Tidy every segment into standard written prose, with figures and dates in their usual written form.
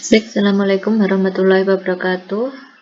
Baik, Assalamualaikum warahmatullahi wabarakatuh.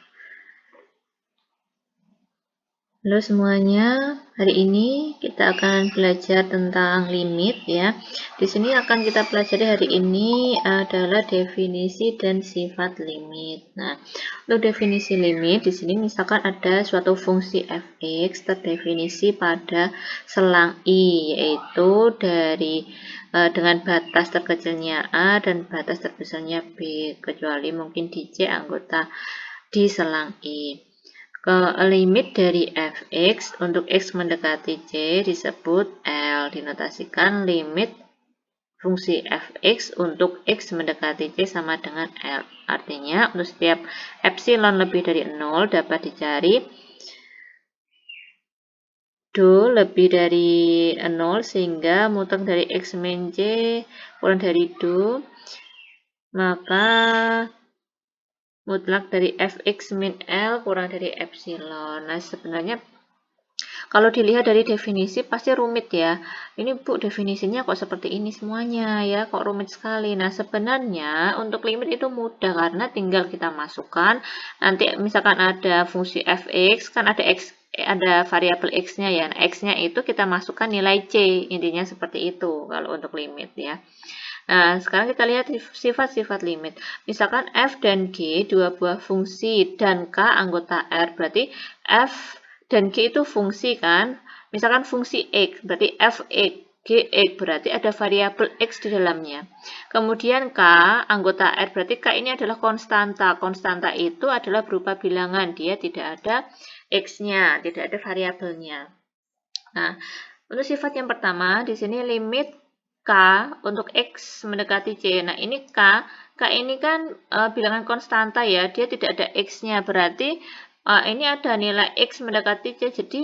Halo semuanya, hari ini kita akan belajar tentang limit ya. Di sini akan kita pelajari hari ini adalah definisi dan sifat limit. Nah, untuk definisi limit di sini misalkan ada suatu fungsi fx terdefinisi pada selang I, yaitu dari dengan batas terkecilnya A dan batas terbesarnya B, kecuali mungkin di C anggota di selang I. Limit dari fx untuk x mendekati c disebut L, dinotasikan limit fungsi fx untuk x mendekati c sama dengan L. Artinya untuk setiap epsilon lebih dari 0 dapat dicari do lebih dari 0 sehingga mutlak dari x min c kurang dari do, maka mutlak dari fx min L kurang dari epsilon. Nah, sebenarnya kalau dilihat dari definisi pasti rumit ya. Ini Bu, definisinya kok seperti ini semuanya ya, kok rumit sekali. Nah, sebenarnya untuk limit itu mudah karena tinggal kita masukkan. Nanti misalkan ada fungsi fx, kan ada ada variabel x-nya ya. Nah, x-nya itu kita masukkan nilai c. Intinya seperti itu kalau untuk limit ya. Nah, sekarang kita lihat sifat-sifat limit. Misalkan f dan g dua buah fungsi dan k anggota R, berarti f dan g itu fungsi kan. Misalkan fungsi x, berarti fx, gx, berarti ada variabel x di dalamnya. Kemudian k anggota R, berarti k ini adalah konstanta. Konstanta itu adalah berupa bilangan, dia tidak ada x-nya, tidak ada variabelnya. Nah, untuk sifat yang pertama, di sini limit K untuk X mendekati C. Nah, ini K ini kan bilangan konstanta ya, dia tidak ada X-nya. Berarti ini ada nilai X mendekati C, jadi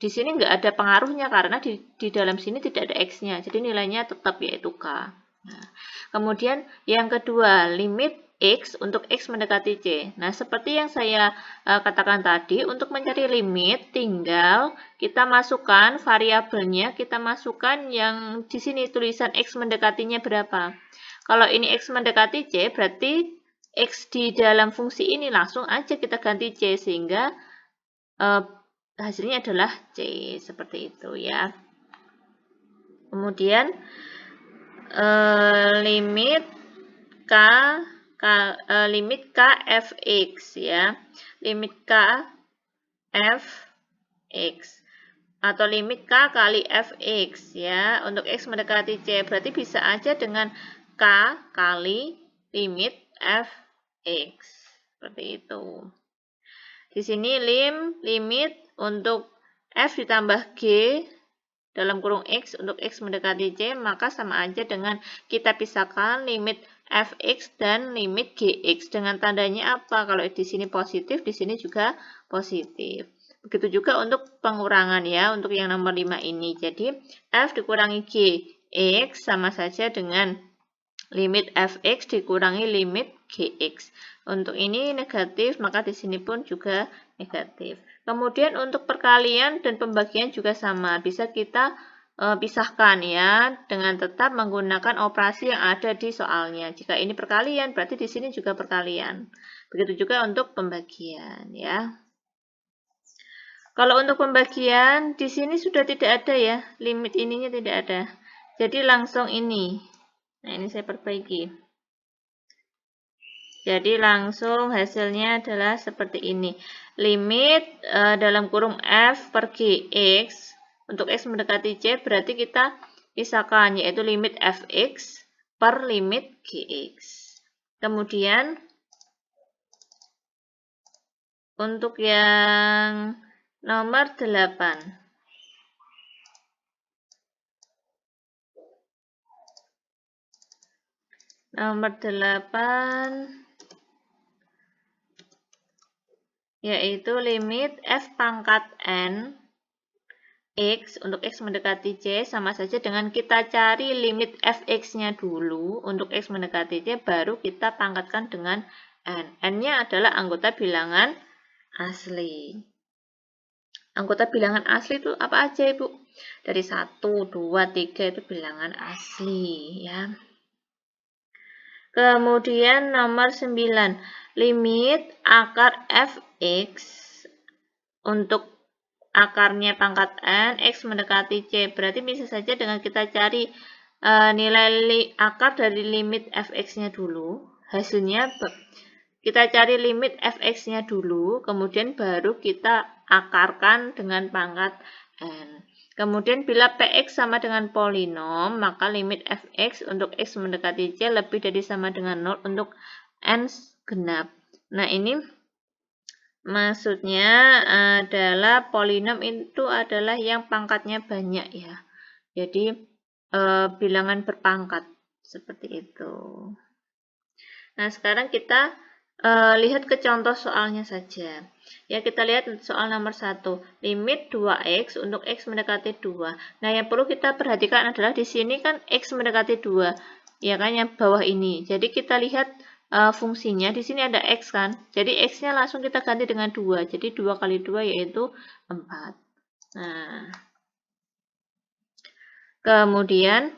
di sini nggak ada pengaruhnya karena di dalam sini tidak ada X-nya. Jadi nilainya tetap yaitu K. Nah, kemudian yang kedua, limit X untuk X mendekati C. Nah, seperti yang saya katakan tadi, untuk mencari limit tinggal kita masukkan variabelnya, kita masukkan yang di sini tulisan X mendekatinya berapa. Kalau ini X mendekati C, berarti X di dalam fungsi ini langsung aja kita ganti C, sehingga hasilnya adalah C, seperti itu ya. Kemudian limit limit K fx ya, limit K fx atau limit K kali fx ya, untuk x mendekati C, berarti bisa aja dengan K kali limit fx, seperti itu. Di sini limit untuk f ditambah g dalam kurung x untuk x mendekati c, maka sama aja dengan kita pisahkan limit fx dan limit gx. Dengan tandanya apa? Kalau di sini positif, di sini juga positif. Begitu juga untuk pengurangan ya, untuk yang nomor 5 ini. Jadi f dikurangi gx sama saja dengan limit fx dikurangi limit gx. Untuk ini negatif, maka di sini pun juga negatif. Kemudian untuk perkalian dan pembagian juga sama, bisa kita pisahkan ya, dengan tetap menggunakan operasi yang ada di soalnya. Jika ini perkalian, berarti di sini juga perkalian. Begitu juga untuk pembagian ya. Kalau untuk pembagian, di sini sudah tidak ada ya, limit ininya tidak ada. Jadi langsung ini. Nah, ini saya perbaiki. Jadi langsung hasilnya adalah seperti ini. Limit dalam kurung f per gx untuk x mendekati c, berarti kita pisahkan, yaitu limit fx per limit gx. Kemudian untuk yang nomor 8. Nomor 8 yaitu limit f pangkat n x untuk x mendekati c sama saja dengan kita cari limit fx-nya dulu untuk x mendekati c, baru kita pangkatkan dengan n. N-nya adalah anggota bilangan asli. Anggota bilangan asli itu apa aja, Ibu? Dari 1, 2, 3 itu bilangan asli ya. Kemudian nomor 9, limit akar fx untuk akarnya pangkat n, x mendekati c. Berarti bisa saja dengan kita cari nilai akar dari limit fx-nya dulu. Hasilnya kita cari limit fx-nya dulu, kemudian baru kita akarkan dengan pangkat n. Kemudian bila px sama dengan polinom, maka limit fx untuk x mendekati c lebih dari sama dengan 0 untuk n genap. Nah, ini maksudnya adalah polinom itu adalah yang pangkatnya banyak ya. Jadi bilangan berpangkat seperti itu. Nah, sekarang kita lihat ke contoh soalnya saja. Ya, kita lihat soal nomor 1. Limit 2x untuk x mendekati 2. Nah, yang perlu kita perhatikan adalah di sini kan x mendekati 2. Ya kan, yang bawah ini. Jadi kita lihat fungsinya. Di sini ada x kan. Jadi x-nya langsung kita ganti dengan 2. Jadi 2 kali 2 yaitu 4. Nah, kemudian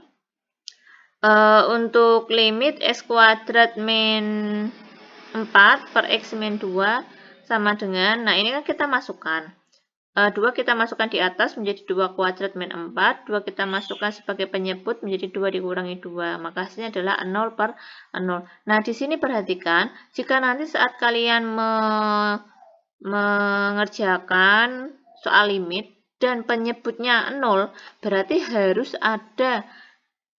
untuk limit x kuadrat min 4 per x min 2 sama dengan, nah ini kan kita masukkan 2 kita masukkan di atas menjadi 2 kuadrat min 4, 2 kita masukkan sebagai penyebut menjadi 2 dikurangi 2, maka hasilnya adalah 0 per 0. Nah, di sini perhatikan, jika nanti saat kalian mengerjakan soal limit dan penyebutnya 0, berarti harus ada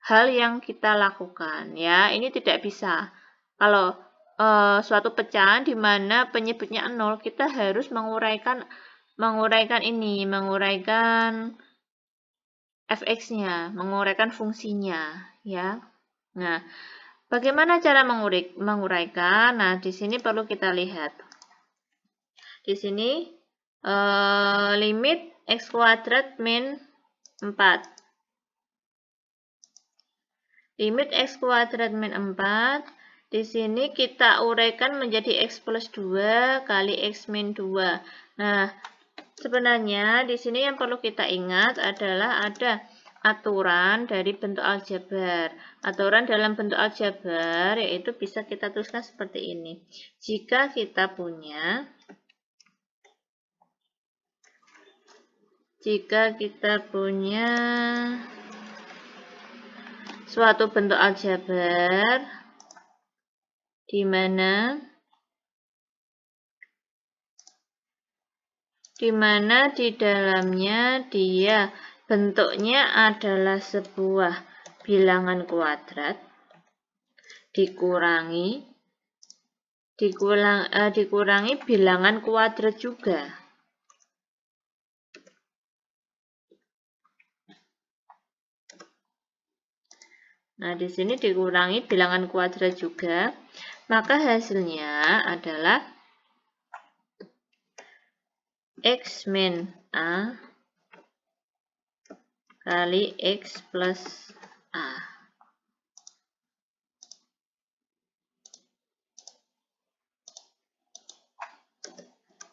hal yang kita lakukan ya. Ini tidak bisa. Kalau suatu pecahan di mana penyebutnya 0, kita harus menguraikan fx-nya, menguraikan fungsinya ya. Nah, bagaimana cara menguraikan? Nah, di sini perlu kita lihat. Di sini limit x kuadrat min 4. Limit x kuadrat min 4. Di sini kita uraikan menjadi x plus 2 kali x min 2. Nah, sebenarnya di sini yang perlu kita ingat adalah ada aturan dari bentuk aljabar. Aturan dalam bentuk aljabar yaitu bisa kita tuliskan seperti ini. Jika kita punya suatu bentuk aljabar di mana di dalamnya dia bentuknya adalah sebuah bilangan kuadrat dikurangi bilangan kuadrat juga. Nah, di sini dikurangi bilangan kuadrat juga, maka hasilnya adalah x min a kali x plus a.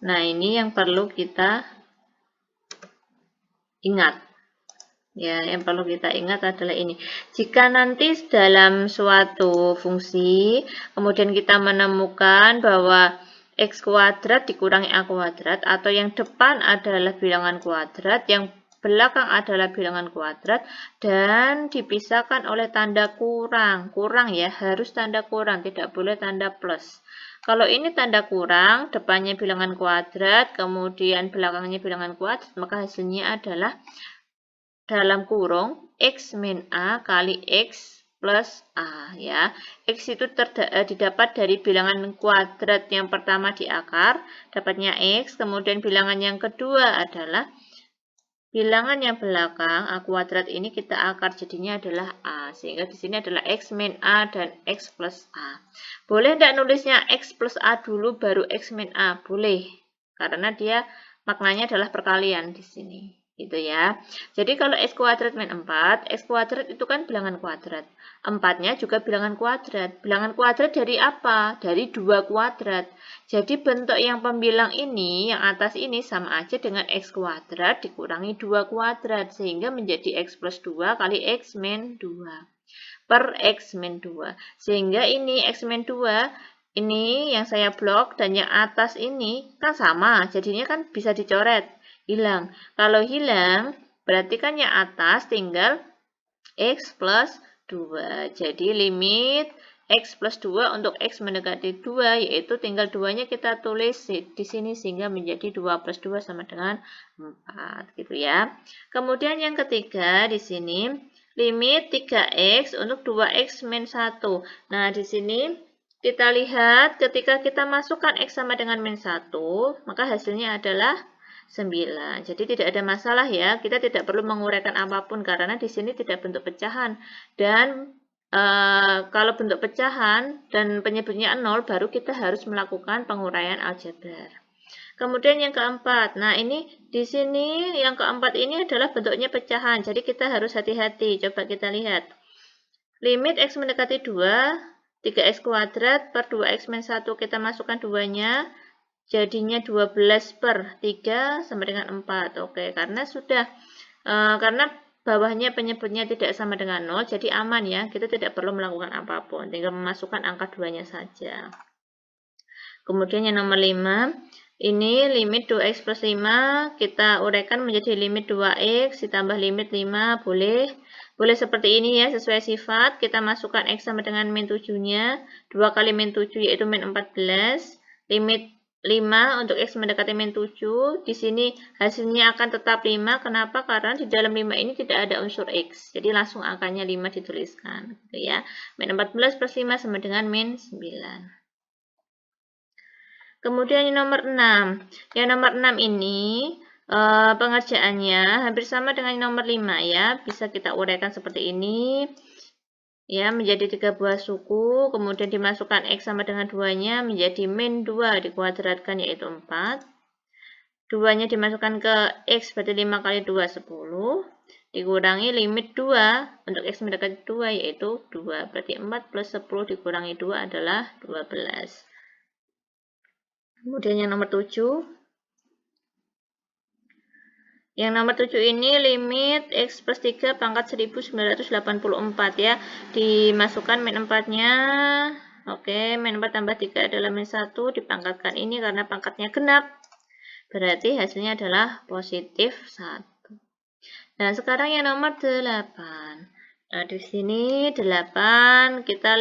Nah, ini yang perlu kita ingat. Ya, yang perlu kita ingat adalah ini. Jika nanti dalam suatu fungsi, kemudian kita menemukan bahwa x kuadrat dikurangi a kuadrat, atau yang depan adalah bilangan kuadrat, yang belakang adalah bilangan kuadrat, dan dipisahkan oleh tanda kurang. Kurang ya, harus tanda kurang, tidak boleh tanda plus. Kalau ini tanda kurang, depannya bilangan kuadrat, kemudian belakangnya bilangan kuadrat, maka hasilnya adalah dalam kurung x min a kali x plus a ya. X itu didapat dari bilangan kuadrat yang pertama di akar, dapatnya x, kemudian bilangan yang kedua adalah bilangan yang belakang a kuadrat ini kita akar jadinya adalah a, sehingga di sini adalah x min a dan x plus a. Boleh tidak nulisnya x plus a dulu baru x min a? Boleh, karena dia maknanya adalah perkalian di sini. Gitu ya. Jadi kalau x kuadrat min 4, x kuadrat itu kan bilangan kuadrat. 4-nya juga bilangan kuadrat. Bilangan kuadrat dari apa? Dari 2 kuadrat. Jadi bentuk yang pembilang ini, yang atas ini sama aja dengan x kuadrat dikurangi 2 kuadrat. Sehingga menjadi x plus 2 kali x min 2. per X min 2. Sehingga ini X min 2, ini yang saya blok dan yang atas ini kan sama, jadinya kan bisa dicoret, hilang. Kalau hilang, berarti kan yang atas tinggal X plus 2. Jadi limit X plus 2 untuk X mendekati 2, yaitu tinggal 2-nya kita tulis di sini sehingga menjadi 2 plus 2 sama dengan 4, gitu ya. Kemudian yang ketiga di sini, limit 3X untuk 2X min 1. Nah, di sini kita lihat ketika kita masukkan X sama dengan min 1, maka hasilnya adalah 9. Jadi tidak ada masalah ya, kita tidak perlu menguraikan apapun karena di sini tidak bentuk pecahan. Dan kalau bentuk pecahan dan penyebutnya 0, baru kita harus melakukan penguraian aljabar. Kemudian yang keempat, nah ini di sini yang keempat ini adalah bentuknya pecahan, jadi kita harus hati-hati. Coba kita lihat. Limit X mendekati 2, 3X kuadrat per 2X min 1, kita masukkan 2-nya, jadinya 12 per 3 sama dengan 4. Oke, karena sudah, karena bawahnya penyebutnya tidak sama dengan 0, jadi aman ya, kita tidak perlu melakukan apapun, tinggal memasukkan angka 2-nya saja. Kemudian yang nomor 5, ini limit 2x plus 5, kita uraikan menjadi limit 2x ditambah limit 5, boleh seperti ini ya, sesuai sifat, kita masukkan x sama dengan min 7-nya, 2 kali min 7 yaitu min 14, limit 5 untuk X mendekati min 7. Di sini hasilnya akan tetap 5. Kenapa? Karena di dalam 5 ini tidak ada unsur X. Jadi langsung angkanya 5 dituliskan. Gitu ya. Min 14 plus 5 sama dengan min 9. Kemudian yang nomor 6. Yang nomor 6 ini pengerjaannya hampir sama dengan yang nomor 5 ya. Bisa kita uraikan seperti ini. Ya, menjadi 3 buah suku, kemudian dimasukkan X sama dengan 2-nya, menjadi min 2 dikuadratkan yaitu 4. 2-nya dimasukkan ke X, berarti 5 kali 2, 10. Dikurangi limit 2, untuk X mendekati 2 yaitu 2. Berarti 4 plus 10 dikurangi 2 adalah 12. Kemudian yang nomor 7. Yang nomor 7 ini limit X plus 3 pangkat 1984 ya. Dimasukkan min 4-nya. Oke, min 4 tambah 3 adalah min 1. Dipangkatkan ini karena pangkatnya genap. Berarti hasilnya adalah positif 1. Nah, sekarang yang nomor 8. Nah, di sini 8 kita